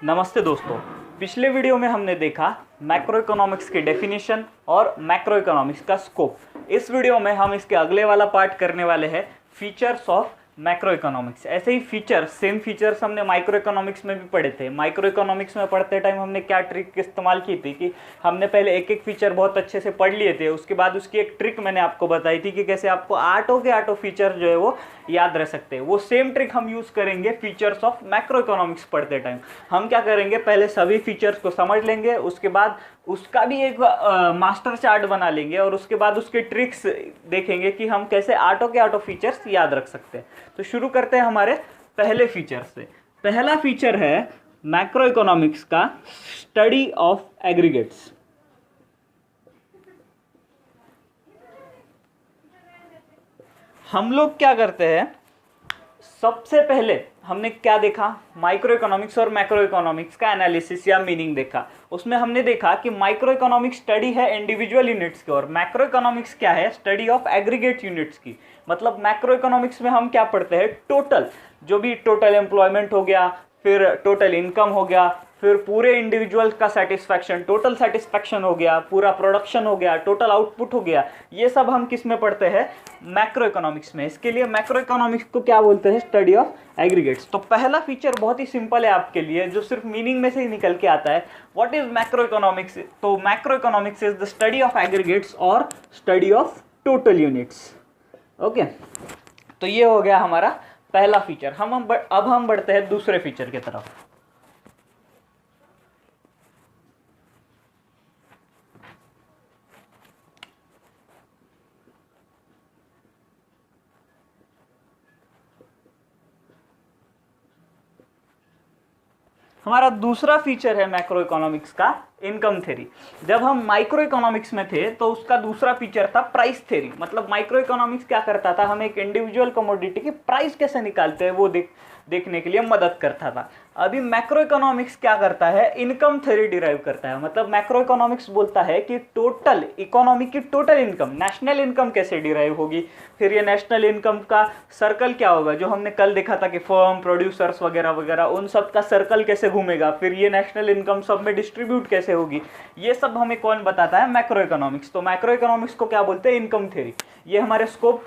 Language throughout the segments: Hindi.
नमस्ते दोस्तों। पिछले वीडियो में हमने देखा मैक्रो इकोनॉमिक्स की डेफिनेशन और मैक्रो इकोनॉमिक्स का स्कोप। इस वीडियो में हम इसके अगले वाला पार्ट करने वाले हैं फीचर्स ऑफ मैक्रो इकोनॉमिक्स। ऐसे ही फीचर्स, सेम फीचर्स हमने माइक्रो इकोनॉमिक्स में भी पढ़े थे। माइक्रो इकोनॉमिक्स में पढ़ते टाइम हमने क्या ट्रिक इस्तेमाल की थी कि हमने पहले एक एक फीचर बहुत अच्छे से पढ़ लिए थे, उसके बाद उसकी एक ट्रिक मैंने आपको बताई थी कि कैसे आपको आठों के आठों फीचर जो है वो याद रह सकते हैं। वो सेम ट्रिक हम यूज़ करेंगे फीचर्स ऑफ मैक्रो इकोनॉमिक्स पढ़ते टाइम। हम क्या करेंगे, पहले सभी फीचर्स को समझ लेंगे, उसके बाद उसका भी एक मास्टर चार्ट बना लेंगे और उसके बाद उसके ट्रिक्स देखेंगे कि हम कैसे आठों के आठों फीचर्स याद रख सकते हैं। तो शुरू करते हैं हमारे पहले फीचर से। पहला फीचर है मैक्रो इकोनॉमिक्स का स्टडी ऑफ एग्रीगेट्स। हम लोग क्या करते हैं, सबसे पहले हमने क्या देखा, माइक्रो इकोनॉमिक्स और मैक्रो इकोनॉमिक्स का एनालिसिस या मीनिंग देखा। उसमें हमने देखा कि माइक्रो इकोनॉमिक्स स्टडी है इंडिविजुअल यूनिट्स की और मैक्रो इकोनॉमिक्स क्या है, स्टडी ऑफ एग्रीगेट यूनिट्स की। मतलब मैक्रो इकोनॉमिक्स में हम क्या पढ़ते हैं, टोटल, जो भी टोटल एम्प्लॉयमेंट हो गया, फिर टोटल इनकम हो गया, फिर पूरे इंडिविजुअल का सेटिस्फैक्शन, टोटल सेटिस्फैक्शन हो गया, पूरा प्रोडक्शन हो गया, टोटल आउटपुट हो गया। ये सब हम किस में पढ़ते हैं, मैक्रो इकोनॉमिक्स में। इसके लिए मैक्रो इकोनॉमिक्स को क्या बोलते हैं, स्टडी ऑफ एग्रीगेट्स। तो पहला फीचर बहुत ही सिंपल है आपके लिए, जो सिर्फ मीनिंग में से ही निकल के आता है। What is macroeconomics? तो macroeconomics is the study of aggregates और study of total units. Okay, तो ये हो गया हमारा पहला फीचर। अब हम बढ़ते हैं दूसरे फीचर की तरफ। हमारा दूसरा फीचर है मैक्रो इकोनॉमिक्स का इनकम थ्योरी। जब हम माइक्रो इकोनॉमिक्स में थे तो उसका दूसरा फीचर था प्राइस थ्योरी। मतलब माइक्रो इकोनॉमिक्स क्या करता था, हमें एक इंडिविजुअल कमोडिटी की प्राइस कैसे निकालते हैं वो देखने के लिए मदद करता था। अभी मैक्रो इकोनॉमिक्स क्या करता है, इनकम थ्योरी डिराइव करता है। मतलब मैक्रो इकोनॉमिक्स बोलता है कि टोटल इकोनॉमी की टोटल इनकम, नेशनल इनकम कैसे डिराइव होगी, फिर ये नेशनल इनकम का सर्कल क्या होगा, जो हमने कल देखा था कि फर्म, प्रोड्यूसर्स वगैरह वगैरह, उन सब का सर्कल कैसे घूमेगा, फिर ये नेशनल इनकम सब में डिस्ट्रीब्यूट कैसे होगी, ये सब हमें कौन बताता है, मैक्रो इकोनॉमिक्स। तो मैक्रो इकोनॉमिक्स को क्या बोलते हैं, इनकम थ्योरी। ये हमारे स्कोप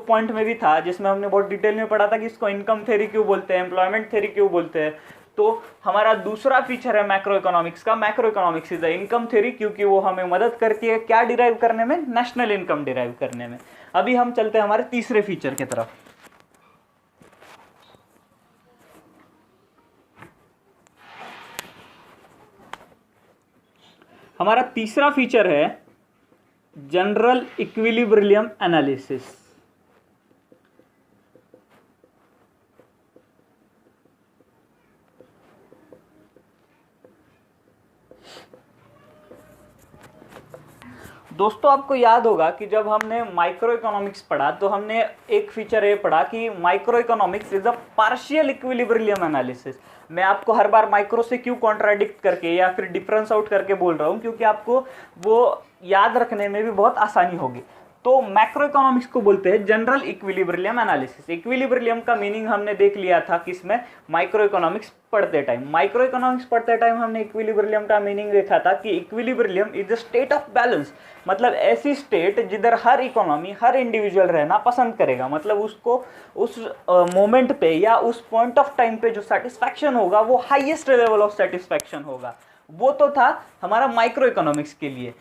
पॉइंट में भी था, जिसमें हमने बहुत डिटेल में पढ़ा था कि इसको इनकम थ्योरी क्यों बोलते हैं, एम्प्लॉयमेंट थ्योरी क्यों बोलते हैं। तो हमारा दूसरा फीचर है मैक्रो इकोनॉमिक्स का, macro economics is the income theory, क्योंकि वो हमें मदद करती है क्या डिराइव करने में, नेशनल इनकम डिराइव करने में। अभी हम चलते हैं हमारे तीसरे फीचर की तरफ। हमारा तीसरा फीचर है जनरल इक्विलिब्रियम एनालिसिस। दोस्तों, आपको याद होगा कि जब हमने माइक्रो इकोनॉमिक्स पढ़ा तो हमने एक फीचर ये पढ़ा कि micro economics is a partial equilibrium analysis. मैं आपको हर बार माइक्रो से क्यों कॉन्ट्राडिक्ट करके या फिर डिफरेंस आउट करके बोल रहा हूँ, क्योंकि आपको वो याद रखने में भी बहुत आसानी होगी। तो मैक्रो इकोनॉमिक्स को बोलते हैं जनरल इक्विलिब्रियम एनालिसिस। इक्विलिब्रियम का मीनिंग हमने देख लिया था किसमें, माइक्रो इकोनॉमिक्स पढ़ते टाइम। माइक्रो इकोनॉमिक्स पढ़ते टाइम हमने इक्विलिब्रियम का मीनिंग देखा था कि equilibrium is the state of balance. मतलब ऐसी स्टेट जिधर हर इकोनॉमी, हर इंडिविजुअल रहना पसंद करेगा। मतलब उसको उस मोमेंट पे या उस पॉइंट ऑफ टाइम पे जो सेटिस्फैक्शन होगा वो हाईएस्ट लेवल ऑफ सेटिस्फैक्शन होगा। वो तो था हमारा माइक्रो इकोनॉमिक्स के लिए।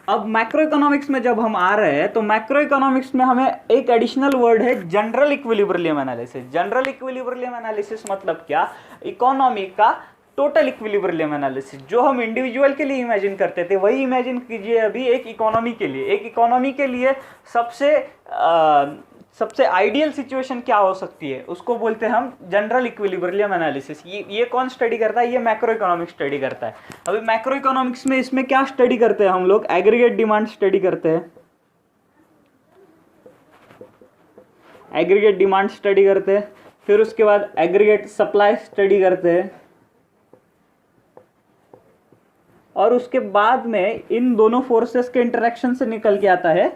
अब मैक्रो इकोनॉमिक्स में जब हम आ रहे हैं तो मैक्रो इकोनॉमिक्स में हमें एक एडिशनल वर्ड है general equilibrium analysis. General equilibrium analysis मतलब क्या, इकोनॉमी का टोटल इक्विलिब्रियम एनालिसिस। जो हम इंडिविजुअल के लिए इमेजिन करते थे वही इमेजिन कीजिए अभी एक इकोनॉमी के लिए। एक इकोनॉमी के लिए सबसे आइडियल सिचुएशन क्या हो सकती है, उसको बोलते हैं हम जनरल इक्विलिब्रियम एनालिसिस। ये कौन स्टडी करता है, ये मैक्रो इकोनॉमिक्स स्टडी करता है। अभी मैक्रो इकोनॉमिक्स में इसमें क्या स्टडी करते हैं हम लोग, एग्रीगेट डिमांड स्टडी करते हैं। एग्रीगेट डिमांड स्टडी करते हैं, फिर उसके बाद एग्रीगेट सप्लाई स्टडी करते हैं, और उसके बाद में इन दोनों फोर्सेस के इंटरेक्शन से निकल के आता है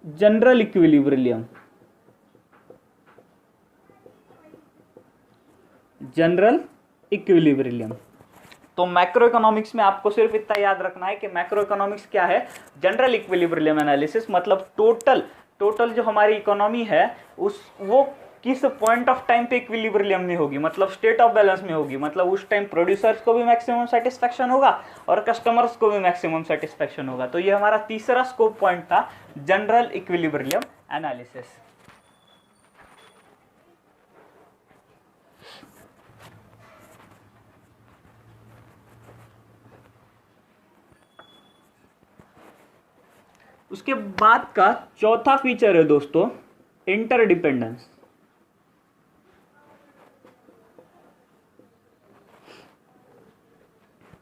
जनरल इक्विलिब्रियम। General equilibrium. तो मैक्रो इकोनॉमिक्स में आपको सिर्फ इतना याद रखना है कि मैक्रो इकोनॉमिक्स क्या है, जनरल इक्विलिब्रियम एनालिसिस, मतलब टोटल जो हमारी इकोनॉमी है वो किस पॉइंट ऑफ टाइम पे इक्विलिब्रियम में होगी, मतलब स्टेट ऑफ बैलेंस में होगी, मतलब उस टाइम प्रोड्यूसर्स को भी मैक्सिमम सेटिस्फैक्शन होगा और कस्टमर्स को भी मैक्सिमम सेटिस्फैक्शन होगा। तो ये हमारा तीसरा स्कोप पॉइंट था, जनरल इक्विलिब्रियम एनालिसिस। उसके बाद का चौथा फीचर है दोस्तों इंटरडिपेंडेंस।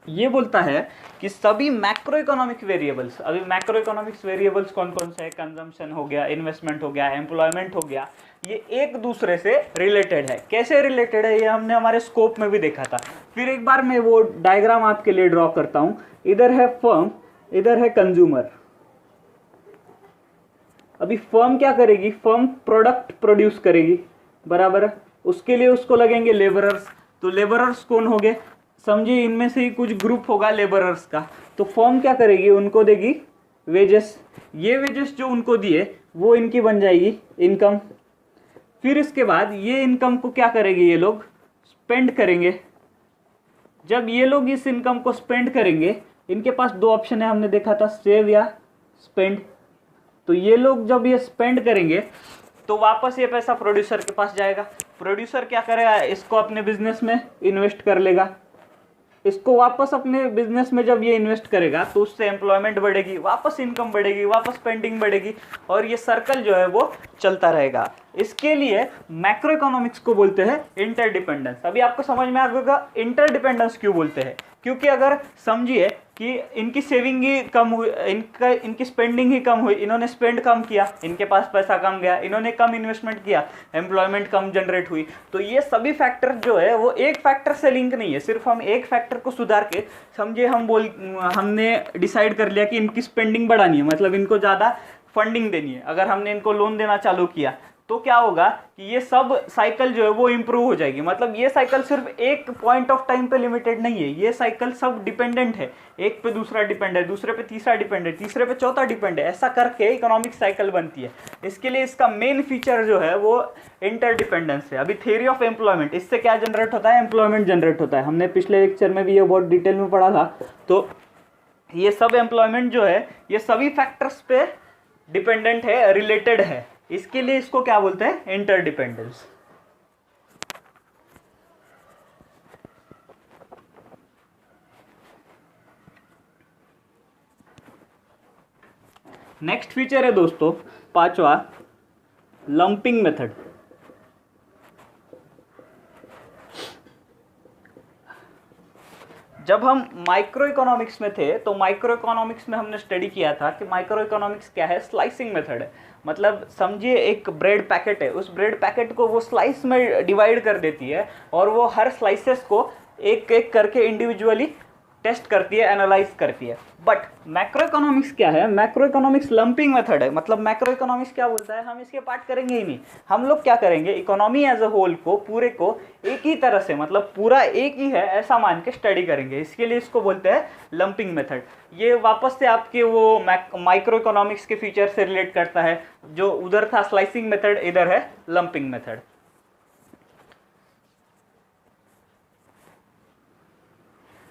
ये बोलता है कि सभी मैक्रो इकोनॉमिक वेरिएबल्स, अभी मैक्रो इकोनॉमिक्स वेरिएबल्स कौन कौन से हैं, कंजम्पशन हो गया, इन्वेस्टमेंट हो गया, एम्प्लॉयमेंट हो गया, ये एक दूसरे से रिलेटेड है। कैसे रिलेटेड है ये हमने हमारे स्कोप में भी देखा था। फिर एक बार मैं वो डायग्राम आपके लिए ड्रॉ करता हूं। इधर है फर्म, इधर है कंज्यूमर। अभी फर्म क्या करेगी, फर्म प्रोडक्ट प्रोड्यूस करेगी, बराबर है, उसके लिए उसको लगेंगे लेबरर्स। तो लेबरर्स कौन हो गए, समझिए इनमें से ही कुछ ग्रुप होगा लेबरर्स का। तो फर्म क्या करेगी, उनको देगी वेजेस। ये वेजेस जो उनको दिए वो इनकी बन जाएगी इनकम। फिर इसके बाद ये इनकम को क्या करेंगे, ये लोग स्पेंड करेंगे। जब ये लोग इस इनकम को स्पेंड करेंगे, इनके पास दो ऑप्शन है, हमने देखा था, सेव या स्पेंड। तो ये लोग जब ये स्पेंड करेंगे तो वापस ये पैसा प्रोड्यूसर के पास जाएगा। प्रोड्यूसर क्या करेगा, इसको अपने बिजनेस में इन्वेस्ट कर लेगा। इसको वापस अपने बिजनेस में जब ये इन्वेस्ट करेगा तो उससे एम्प्लॉयमेंट बढ़ेगी, वापस इनकम बढ़ेगी, वापस स्पेंडिंग बढ़ेगी, और ये सर्कल जो है वो चलता रहेगा। इसके लिए मैक्रो इकोनॉमिक्स को बोलते हैं इंटरडिपेंडेंस। अभी आपको समझ में आ गया इंटरडिपेंडेंस क्यों बोलते हैं, क्योंकि अगर समझिए कि इनकी सेविंग ही कम हुई, इनकी स्पेंडिंग ही कम हुई, इन्होंने स्पेंड कम किया, इनके पास पैसा कम गया, इन्होंने कम इन्वेस्टमेंट किया, एम्प्लॉयमेंट कम जनरेट हुई। तो ये सभी फैक्टर जो है वो एक फैक्टर से लिंक नहीं है। सिर्फ हम एक फैक्टर को सुधार के, समझिए हमने डिसाइड कर लिया कि इनकी स्पेंडिंग बढ़ानी है, मतलब इनको ज़्यादा फंडिंग देनी है। अगर हमने इनको लोन देना चालू किया तो क्या होगा कि ये सब साइकिल जो है वो इम्प्रूव हो जाएगी। मतलब ये साइकिल सिर्फ एक पॉइंट ऑफ टाइम पे लिमिटेड नहीं है, ये साइकिल सब डिपेंडेंट है, एक पे दूसरा डिपेंड है, दूसरे पे तीसरा डिपेंड है, तीसरे पे चौथा डिपेंड है, ऐसा करके इकोनॉमिक साइकिल बनती है। इसके लिए इसका मेन फीचर जो है वो इंटरडिपेंडेंस है। अभी थ्योरी ऑफ एम्प्लॉयमेंट, इससे क्या जनरेट होता है, एम्प्लॉयमेंट जनरेट होता है। हमने पिछले लेक्चर में भी ये बहुत डिटेल में पढ़ा था। तो ये सब एम्प्लॉयमेंट जो है ये सभी फैक्टर्स पे डिपेंडेंट है, रिलेटेड है। इसके लिए इसको क्या बोलते हैं, इंटरडिपेंडेंस। नेक्स्ट फीचर है दोस्तों पांचवा, लंपिंग मेथड। जब हम माइक्रो इकोनॉमिक्स में थे तो माइक्रो इकोनॉमिक्स में हमने स्टडी किया था कि माइक्रो इकोनॉमिक्स क्या है, स्लाइसिंग मेथड है। मतलब समझिए एक ब्रेड पैकेट है, उस ब्रेड पैकेट को वो स्लाइस में डिवाइड कर देती है और वो हर स्लाइसेस को एक एक करके इंडिविजुअली टेस्ट करती है, एनालाइज करती है। बट मैक्रो इकोनॉमिक्स क्या है, मैक्रो इकोनॉमिक्स लंपिंग मेथड है। मतलब मैक्रो इकोनॉमिक्स क्या बोलता है, हम इसके पार्ट करेंगे ही नहीं। हम लोग क्या करेंगे, इकोनॉमी एज अ होल को, पूरे को एक ही तरह से, मतलब पूरा एक ही है ऐसा मान के स्टडी करेंगे। इसके लिए इसको बोलते हैं लंपिंग मेथड। ये वापस से आपके वो माइक्रो इकोनॉमिक्स के फीचर से रिलेट करता है। जो उधर था स्लाइसिंग मेथड, इधर है लंपिंग मेथड।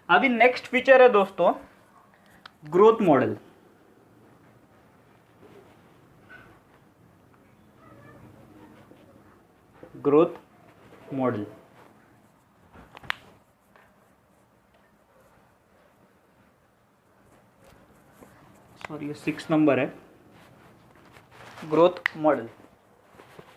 अभी नेक्स्ट फीचर है दोस्तों growth model. Growth model sorry, ये 6 नंबर है, ग्रोथ मॉडल।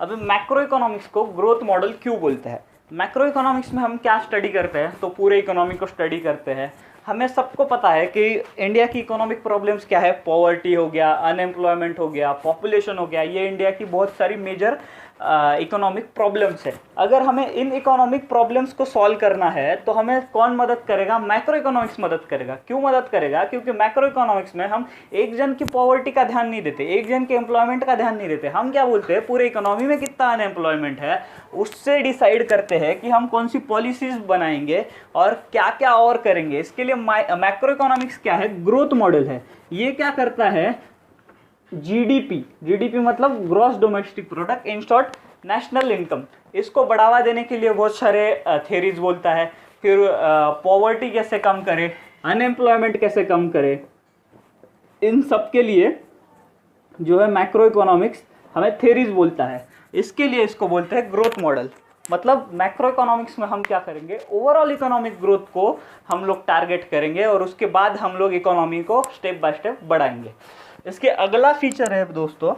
अभी मैक्रो इकोनॉमिक्स को ग्रोथ मॉडल क्यों बोलते हैं। मैक्रो इकोनॉमिक्स में हम क्या स्टडी करते हैं, तो पूरे इकोनॉमी को स्टडी करते हैं। हमें सबको पता है कि इंडिया की इकोनॉमिक प्रॉब्लम्स क्या है, पॉवर्टी हो गया, अनएम्प्लॉयमेंट हो गया, पॉपुलेशन हो गया, ये इंडिया की बहुत सारी मेजर इकोनॉमिक प्रॉब्लम्स है। अगर हमें इन इकोनॉमिक प्रॉब्लम्स को सॉल्व करना है तो हमें कौन मदद करेगा? मैक्रो इकोनॉमिक्स मदद करेगा। क्यों मदद करेगा? क्योंकि मैक्रो इकोनॉमिक्स में हम एक जन की पॉवर्टी का ध्यान नहीं देते, एक जन के एम्प्लॉयमेंट का ध्यान नहीं देते। हम क्या बोलते हैं, पूरे इकोनॉमी में कितना अनएम्प्लॉयमेंट है उससे डिसाइड करते हैं कि हम कौन सी पॉलिसीज बनाएंगे और क्या क्या और करेंगे। इसके लिए मैक्रो इकोनॉमिक्स क्या है? ग्रोथ मॉडल है। ये क्या करता है? जीडीपी, जीडीपी मतलब gross domestic product, in short national income, इसको बढ़ावा देने के लिए बहुत सारे थेरीज बोलता है। फिर पॉवर्टी कैसे कम करे, अनएम्प्लॉयमेंट कैसे कम करे, इन सब के लिए जो है मैक्रो इकोनॉमिक्स हमें थेरीज बोलता है। इसके लिए इसको बोलते हैं ग्रोथ मॉडल। मतलब मैक्रो इकोनॉमिक्स में हम क्या करेंगे, ओवरऑल इकोनॉमिक ग्रोथ को हम लोग टारगेट करेंगे और उसके बाद हम लोग इकोनॉमी को स्टेप बाय स्टेप बढ़ाएंगे। इसके अगला फीचर है दोस्तों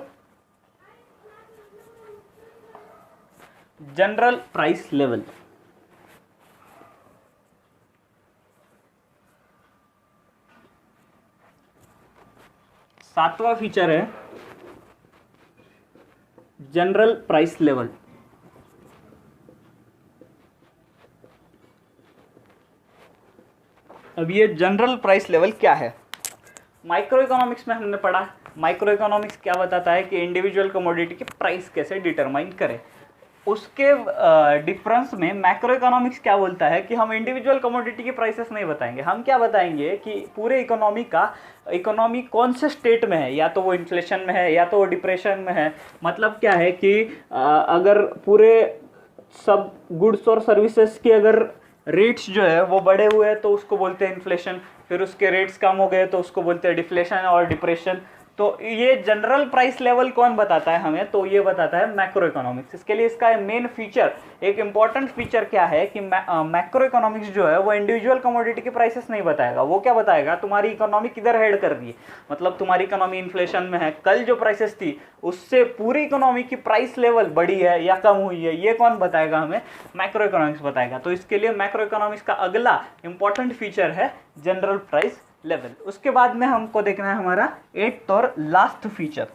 जनरल प्राइस लेवल। सातवां फीचर है जनरल प्राइस लेवल। अब ये जनरल प्राइस लेवल क्या है? माइक्रो इकोनॉमिक्स में हमने पढ़ा, माइक्रो इकोनॉमिक्स क्या बताता है कि इंडिविजुअल कमोडिटी की प्राइस कैसे डिटरमाइन करें। उसके डिफरेंस में मैक्रो इकोनॉमिक्स क्या बोलता है कि हम इंडिविजुअल कमोडिटी की प्राइसेस नहीं बताएंगे। हम क्या बताएंगे कि पूरे इकोनॉमी कौन से स्टेट में है, या तो वो इन्फ्लेशन में है या तो वो डिप्रेशन में है। मतलब क्या है कि अगर पूरे सब गुड्स और सर्विसेज के अगर रेट्स जो है वो बढ़े हुए हैं तो उसको बोलते हैं इन्फ्लेशन, फिर उसके रेट्स कम हो गए तो उसको बोलते हैं डिफ्लेशन और डिप्रेशन। तो ये जनरल प्राइस लेवल कौन बताता है हमें? तो ये बताता है मैक्रो इकोनॉमिक्स। इसके लिए इसका मेन फीचर, एक इंपॉर्टेंट फीचर क्या है कि मैक्रो इकोनॉमिक्स जो है वो इंडिविजुअल कमोडिटी की प्राइसेस नहीं बताएगा। वो क्या बताएगा? तुम्हारी इकोनॉमी किधर हेड कर रही है, मतलब तुम्हारी इकोनॉमी इन्फ्लेशन में है, कल जो प्राइसेस थी उससे पूरी इकोनॉमी की प्राइस लेवल बढ़ी है या कम हुई है, ये कौन बताएगा हमें? मैक्रो इकोनॉमिक्स बताएगा। तो इसके लिए मैक्रो इकोनॉमिक्स का अगला इंपॉर्टेंट फीचर है जनरल प्राइस लेवल। उसके बाद में हमको देखना है हमारा 8th और लास्ट फीचर।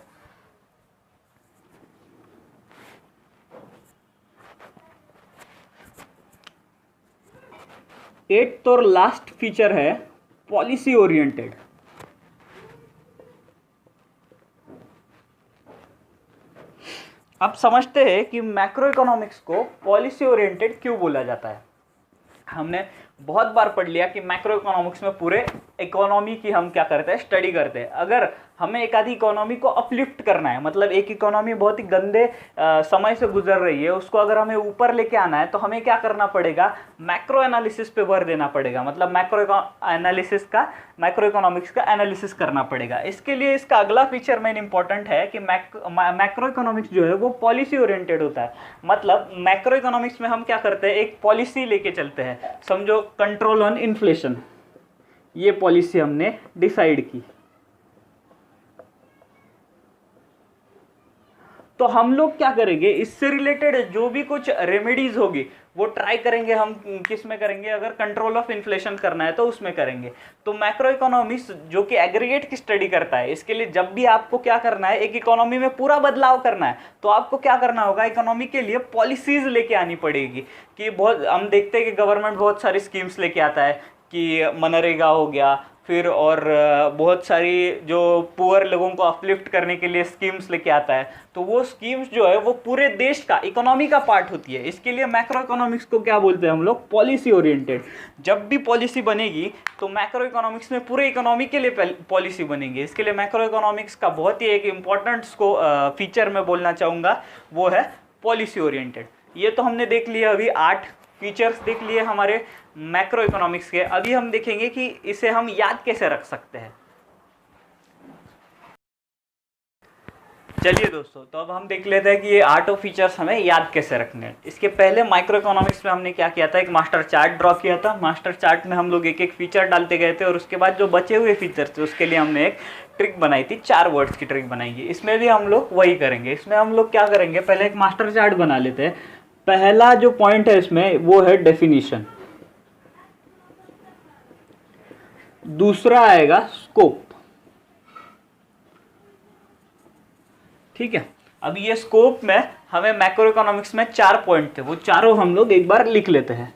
एट्थ और लास्ट फीचर है पॉलिसी ओरिएंटेड। अब समझते हैं कि मैक्रो इकोनॉमिक्स को पॉलिसी ओरिएंटेड क्यों बोला जाता है। हमने बहुत बार पढ़ लिया कि मैक्रो इकोनॉमिक्स में पूरे इकोनॉमी की हम क्या करते हैं, स्टडी करते हैं। अगर हमें एक आधी इकोनॉमी को अपलिफ्ट करना है, मतलब एक इकोनॉमी बहुत ही गंदे समय से गुजर रही है, उसको अगर हमें ऊपर लेके आना है तो हमें क्या करना पड़ेगा? मैक्रो एनालिसिस पे भर देना पड़ेगा। मतलब मैक्रो इकोनॉमिक्स का एनालिसिस करना पड़ेगा। इसके लिए इसका अगला फीचर मेन इंपॉर्टेंट है कि मैक्रो इकोनॉमिक्स जो है वो पॉलिसी ओरिएंटेड होता है। मतलब मैक्रो इकोनॉमिक्स में हम क्या करते हैं, एक पॉलिसी लेके चलते हैं। समझो कंट्रोल ऑन इन्फ्लेशन, ये पॉलिसी हमने डिसाइड की, तो हम लोग क्या करेंगे, इससे रिलेटेड जो भी कुछ रेमेडीज होगी वो ट्राई करेंगे। हम किस में करेंगे? अगर कंट्रोल ऑफ इन्फ्लेशन करना है तो उसमें करेंगे। तो मैक्रो इकोनॉमिक्स जो कि एग्रीगेट की स्टडी करता है, इसके लिए जब भी आपको क्या करना है, एक इकोनॉमी में पूरा बदलाव करना है तो आपको क्या करना होगा, इकोनॉमी के लिए पॉलिसीज लेके आनी पड़ेगी। कि बहुत हम देखते हैं कि गवर्नमेंट बहुत सारी स्कीम्स लेके आता है कि मनरेगा हो गया, फिर और बहुत सारी जो पुअर लोगों को अपलिफ्ट करने के लिए स्कीम्स लेके आता है। तो वो स्कीम्स जो है वो पूरे देश का इकोनॉमी का पार्ट होती है। इसके लिए मैक्रो इकोनॉमिक्स को क्या बोलते हैं हम लोग? Policy oriented. जब भी पॉलिसी बनेगी तो मैक्रो इकोनॉमिक्स में पूरे इकोनॉमी के लिए पॉलिसी बनेगी। इसके लिए मैक्रो इकोनॉमिक्स का बहुत ही एक इंपॉर्टेंट फीचर मैं बोलना चाहूँगा, वो है पॉलिसी ओरिएंटेड। ये तो हमने देख लिया, अभी 8 फीचर्स देख लिए हमारे मैक्रो इकोनॉमिक्स के। अभी हम देखेंगे कि इसे हम याद कैसे रख सकते हैं। चलिए दोस्तों, तो अब हम देख लेते हैं कि ये 8 फीचर्स हमें याद कैसे रखने हैं। इसके पहले माइक्रो इकोनॉमिक्स में हमने क्या किया था, एक मास्टर चार्ट ड्रॉ किया था। मास्टर चार्ट में हम लोग एक एक फीचर डालते गए थे और उसके बाद जो बचे हुए फीचर्स थे उसके लिए हमने एक ट्रिक बनाई थी, 4 वर्ड्स की ट्रिक बनाई है। इसमें भी हम लोग वही करेंगे। इसमें हम लोग क्या करेंगे, पहले एक मास्टर चार्ट बना लेते हैं। पहला जो पॉइंट है इसमें वो है डेफिनेशन, दूसरा आएगा स्कोप। ठीक है, अब ये स्कोप में हमें मैक्रो इकोनॉमिक्स में 4 पॉइंट थे, वो चारों हम लोग एक बार लिख लेते हैं।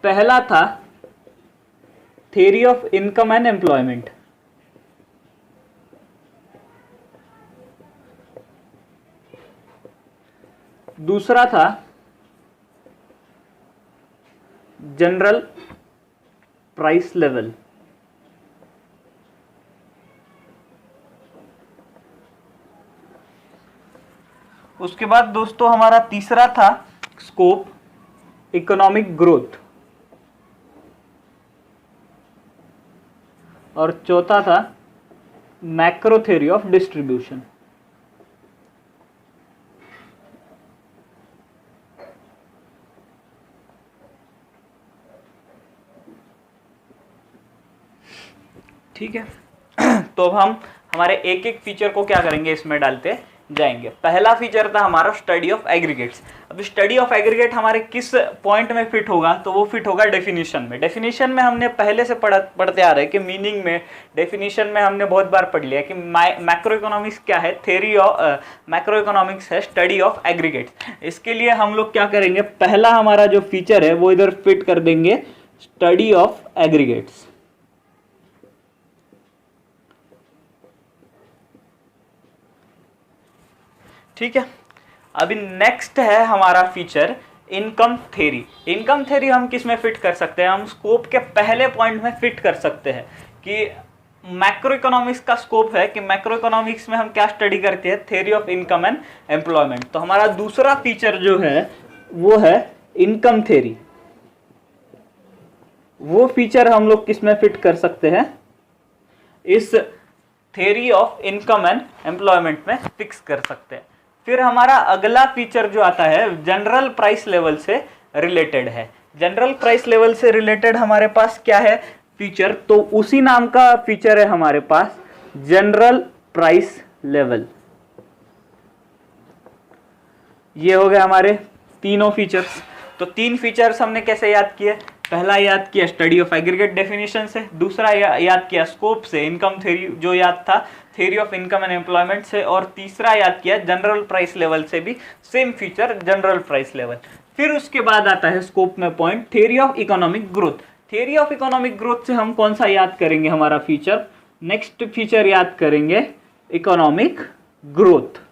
पहला था theory of income and employment, दूसरा था जनरल प्राइस लेवल, उसके बाद दोस्तों हमारा तीसरा था स्कोप इकोनॉमिक ग्रोथ, और चौथा था मैक्रो थ्योरी ऑफ डिस्ट्रीब्यूशन। ठीक है, तो अब हम हमारे एक एक फीचर को क्या करेंगे इसमें डालते जाएंगे। पहला फीचर था हमारा स्टडी ऑफ एग्रीगेट्स। अब स्टडी ऑफ एग्रीगेट हमारे किस पॉइंट में फिट होगा, तो वो फिट होगा डेफिनेशन में। डेफिनेशन में हमने पहले से पढ़ते आ रहे हैं कि मीनिंग में, डेफिनेशन में हमने बहुत बार पढ़ लिया कि मैक्रो इकोनॉमिक्स क्या है, थ्योरी ऑफ मैक्रो इकोनॉमिक्स है स्टडी ऑफ एग्रीगेट्स। इसके लिए हम लोग क्या करेंगे, पहला हमारा जो फीचर है वो इधर फिट कर देंगे, स्टडी ऑफ एग्रीगेट्स। ठीक है, अभी नेक्स्ट है हमारा feature income theory. Income theory हम किस में फिट कर सकते हैं, हम स्कोप के पहले पॉइंट में फिट कर सकते हैं कि मैक्रो इकोनॉमिक्स का स्कोप है कि मैक्रो इकोनॉमिक्स में हम क्या स्टडी करते हैं, theory of income and employment. तो हमारा दूसरा फीचर जो है वो है इनकम थ्योरी। वो फीचर हम लोग किस में फिट कर सकते हैं, इस theory of income and employment में फिक्स कर सकते हैं। फिर हमारा अगला फीचर जो आता है जनरल प्राइस लेवल से रिलेटेड है। जनरल प्राइस लेवल से रिलेटेड हमारे पास क्या है फीचर, तो उसी नाम का फीचर है हमारे पास जनरल प्राइस लेवल। ये हो गए हमारे तीनों फीचर्स। तो 3 फीचर्स हमने कैसे याद किए, पहला याद किया स्टडी ऑफ एग्रीगेट डेफिनेशन से, दूसरा याद किया स्कोप से इनकम थ्योरी जो याद था theory of income and employment से, और तीसरा याद किया जनरल प्राइस लेवल से भी same feature general price level. फिर उसके बाद आता है स्कोप में point theory of economic growth. Theory of economic growth से हम कौन सा याद करेंगे, हमारा फीचर नेक्स्ट फीचर याद करेंगे इकोनॉमिक ग्रोथ।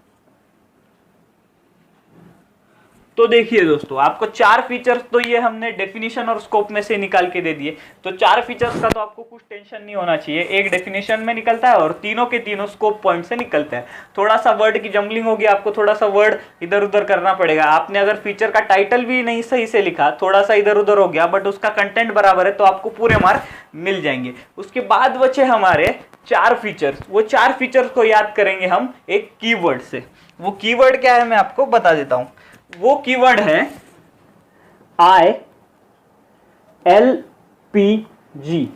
तो देखिए दोस्तों, आपको 4 फीचर्स तो ये हमने डेफिनेशन और स्कोप में से निकाल के दे दिए। तो 4 फीचर्स का तो आपको कुछ टेंशन नहीं होना चाहिए, एक डेफिनेशन में निकलता है और तीनों के तीनों स्कोप पॉइंट से निकलते हैं। थोड़ा सा वर्ड की जंबलिंग होगी, आपको थोड़ा सा वर्ड इधर उधर करना पड़ेगा। आपने अगर फीचर का टाइटल भी नहीं सही से लिखा, थोड़ा सा इधर उधर हो गया, बट उसका कंटेंट बराबर है, तो आपको पूरे मार्क मिल जाएंगे। उसके बाद बचे हमारे 4 फीचर्स। वो 4 फीचर्स को याद करेंगे हम एक कीवर्ड से। वो कीवर्ड क्या है मैं आपको बता देता हूं। वो कीवर्ड है LPG।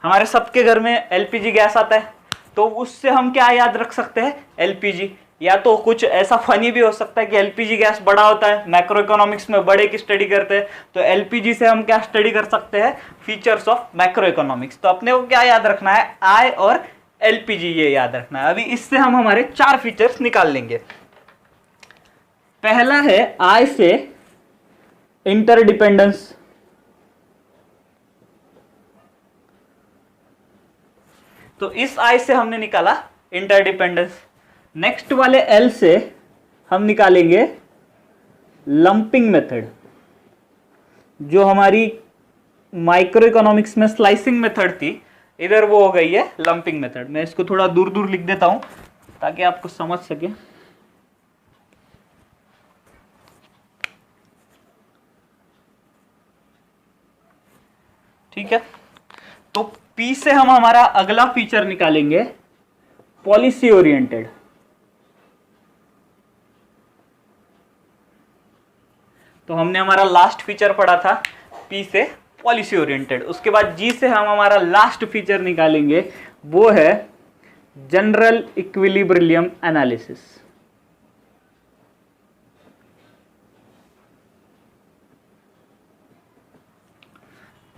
हमारे सबके घर में LPG गैस आता है, तो उससे हम क्या याद रख सकते हैं, LPG। या तो कुछ ऐसा फनी भी हो सकता है कि LPG गैस बड़ा होता है, मैक्रो इकोनॉमिक्स में बड़े की स्टडी करते हैं, तो LPG से हम क्या स्टडी कर सकते हैं, फीचर्स ऑफ मैक्रो इकोनॉमिक्स। तो अपने को क्या याद रखना है, I और LPG ये याद रखना है। अभी इससे हम हमारे 4 फीचर्स निकाल लेंगे। पहला है I से इंटरडिपेंडेंस, तो इस I से हमने निकाला इंटरडिपेंडेंस। नेक्स्ट वाले L से हम निकालेंगे लंपिंग मेथड, जो हमारी माइक्रो इकोनॉमिक्स में स्लाइसिंग मेथड थी, इधर वो हो गई है लंपिंग मेथड। मैं इसको थोड़ा दूर दूर लिख देता हूं ताकि आपको समझ सके। ठीक है, तो P से हम हमारा अगला फीचर निकालेंगे पॉलिसी ओरिएंटेड। तो हमने हमारा लास्ट फीचर पढ़ा था P से पॉलिसी ओरिएंटेड। उसके बाद G से हम हमारा लास्ट फीचर निकालेंगे, वो है जनरल इक्विलिब्रियम एनालिसिस।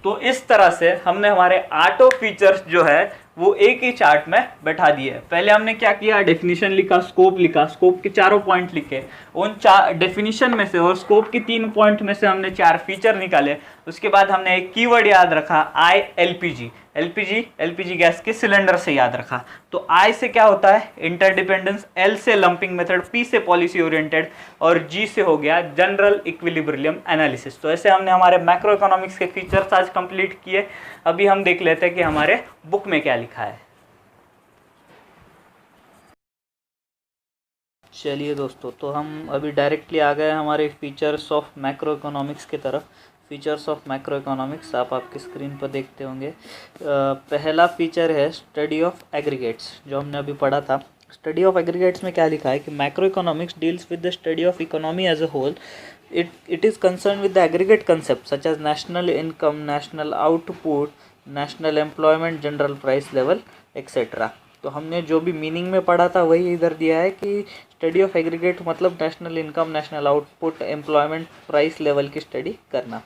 तो इस तरह से हमने हमारे 8 फीचर्स जो है वो एक ही चार्ट में बैठा दिए। पहले हमने क्या किया, डेफिनेशन लिखा, स्कोप लिखा, स्कोप के चारों पॉइंट लिखे, उन चार डेफिनेशन में से और स्कोप की 3 पॉइंट में से हमने 4 फीचर निकाले। उसके बाद हमने एक कीवर्ड याद रखा, आई एलपीजी, एलपीजी गैस के सिलेंडर से याद रखा। तो आई से क्या होता है, इंटरडिपेंडेंस, एल से लंपिंग मेथड, पी से पॉलिसी ओरिएंटेड और जी से हो गया जनरल इक्विलिब्रियम एनालिसिस। तो ऐसे हमने हमारे मैक्रो इकोनॉमिक्स के फीचर्स आज कंप्लीट किए। अभी हम देख लेते हैं कि हमारे बुक में क्या लिखा है। चलिए दोस्तों, तो हम अभी डायरेक्टली आ गए हमारे फीचर्स ऑफ मैक्रो इकोनॉमिक्स की तरफ। फीचर्स ऑफ मैक्रो इकोनॉमिक्स आप आपकी स्क्रीन पर देखते होंगे। पहला फीचर है स्टडी ऑफ एग्रीगेट्स, जो हमने अभी पढ़ा था। स्टडी ऑफ एग्रीगेट्स में क्या लिखा है कि macroeconomics deals with the study of economy as a whole. It is concern with the aggregate concept such as national income, national output, national employment, general price level etcetera. तो हमने जो भी मीनिंग में पढ़ा था वही इधर दिया है कि स्टडी ऑफ एग्रीगेट मतलब national income, national output, employment, price level की स्टडी करना।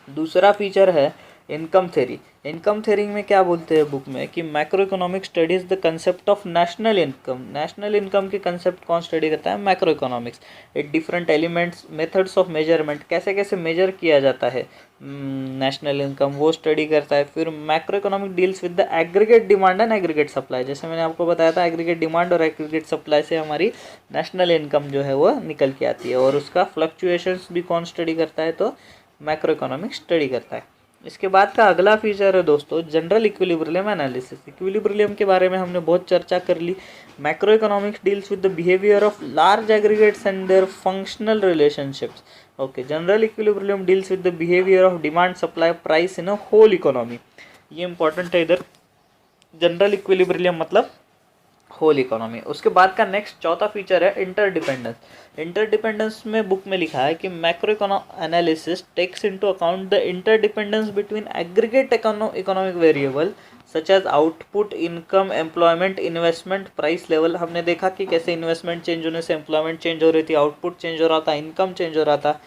दूसरा फीचर है इनकम थ्योरी। इनकम थ्योरी में क्या बोलते हैं बुक में कि macro economic studies the concept of national income. National income के कंसेप्ट कौन स्टडी करता है, macro economics. It different elements, methods of measurement, कैसे कैसे मेजर किया जाता है नेशनल इनकम, वो स्टडी करता है। फिर macro economic deals with the aggregate demand and aggregate supply. जैसे मैंने आपको बताया था, एग्रीगेट डिमांड और एग्रीगेट सप्लाई से हमारी नेशनल इनकम जो है वो निकल के आती है, और उसका फ्लक्चुएशंस भी कौन स्टडी करता है, तो मैक्रो इकोनॉमिक स्टडी करता है। इसके बाद का अगला फीचर है दोस्तों जनरल इक्विलिब्रियम एनालिसिस। इक्विलिब्रियम के बारे में हमने बहुत चर्चा कर ली। Macroeconomics deals with the behaviour of large aggregates and their functional relationships. Okay, general equilibrium deals with the behaviour of demand, supply, price in a whole economy. ये इंपॉर्टेंट है इधर, जनरल इक्विलिब्रियम मतलब होल इकोनॉमी। उसके बाद का नेक्स्ट चौथा फीचर है इंटरडिपेंडेंस। इंटरडिपेंडेंस में बुक में लिखा है कि macro analysis takes into account the interdependence between aggregate economic variable such as output, income, employment, investment, price level. हमने देखा कि कैसे इन्वेस्टमेंट चेंज होने से एम्प्लॉयमेंट चेंज हो रही थी, आउटपुट चेंज हो रहा था, इनकम चेंज हो रहा था।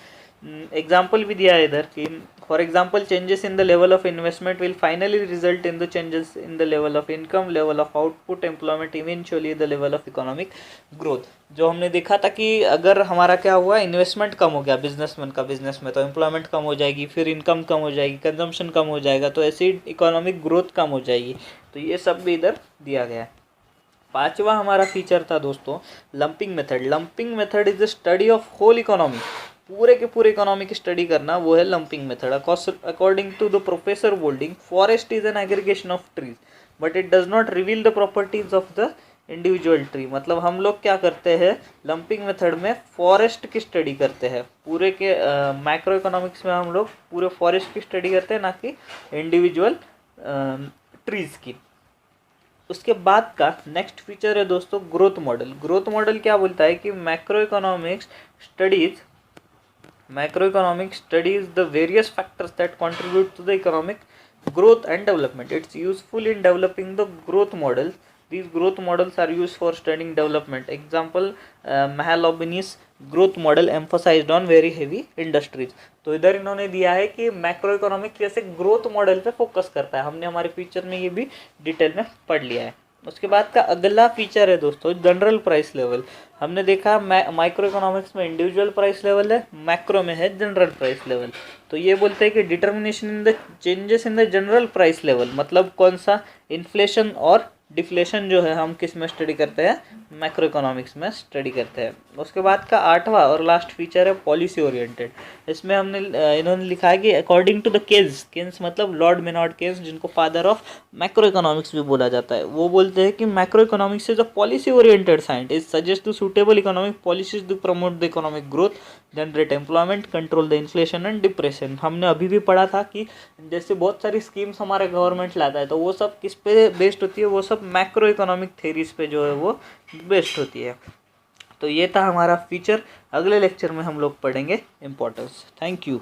एग्जाम्पल भी दिया है इधर कि for example changes in the level of investment will finally result in the changes in the level of income, level of output, employment, eventually the level of economic growth. जो हमने देखा था कि अगर हमारा क्या हुआ, इन्वेस्टमेंट कम हो गया बिजनेसमैन का बिजनेस में, तो एम्प्लॉयमेंट कम हो जाएगी, फिर इनकम कम हो जाएगी, कंजम्पशन कम हो जाएगा, तो ऐसे इकोनॉमिक ग्रोथ कम हो जाएगी। तो ये सब भी इधर दिया गया है। पांचवा हमारा फीचर था दोस्तों lumping method. Lumping method is the study of whole economy. पूरे के पूरे इकोनॉमी की स्टडी करना, वो है lumping method. According to the professor Boulding, forest is an aggregation of trees but it does not reveal the properties of the individual tree. मतलब हम लोग क्या करते हैं लंपिंग मेथड में, फॉरेस्ट की स्टडी करते हैं। पूरे के मैक्रो इकोनॉमिक्स में हम लोग पूरे फॉरेस्ट की स्टडी करते हैं, ना कि इंडिविजुअल ट्रीज की। उसके बाद का नेक्स्ट फीचर है दोस्तों ग्रोथ मॉडल। ग्रोथ मॉडल क्या बोलता है कि macroeconomics studies the various factors that contribute to the economic growth and development. It's useful in developing the growth models. These growth models are used for studying development. Example, Mahalanobis growth model emphasized on very heavy industries. तो इधर इन्होंने दिया है कि मैक्रो इकोनॉमिक कैसे ग्रोथ मॉडल पे फोकस करता है। हमने हमारे फीचर में ये भी डिटेल में पढ़ लिया है। उसके बाद का अगला फीचर है दोस्तों जनरल प्राइस लेवल। हमने देखा माइक्रो इकोनॉमिक्स में इंडिविजुअल प्राइस लेवल है, मैक्रो में है जनरल प्राइस लेवल। तो ये बोलते हैं कि determination in the changes in the general price level, मतलब कौन सा इन्फ्लेशन और डिफ्लेशन जो है हम किस में स्टडी करते हैं, मैक्रो इकोनॉमिक्स में स्टडी करते हैं। उसके बाद का आठवां और लास्ट फीचर है पॉलिसी ओरिएंटेड। इसमें हमने इन्होंने लिखा है कि अकॉर्डिंग टू द केन्स मतलब लॉर्ड मेनॉर्ड केन्स, जिनको फादर ऑफ मैक्रो इकोनॉमिक्स भी बोला जाता है, वो बोलते हैं कि macroeconomics is a policy oriented science. It suggest the suitable economic policies to promote the economic growth, generate employment, control the inflation and depression. हमने अभी भी पढ़ा था कि जैसे बहुत सारी स्कीम्स हमारा गवर्नमेंट लाता है, तो वो सब किस पे बेस्ड होती है, वो सब मैक्रो इकोनॉमिक थेरीज पे जो है वो बेस्ड होती है। तो ये था हमारा फीचर। अगले लेक्चर में हम लोग पढ़ेंगे इम्पोर्टेंस। Thank you.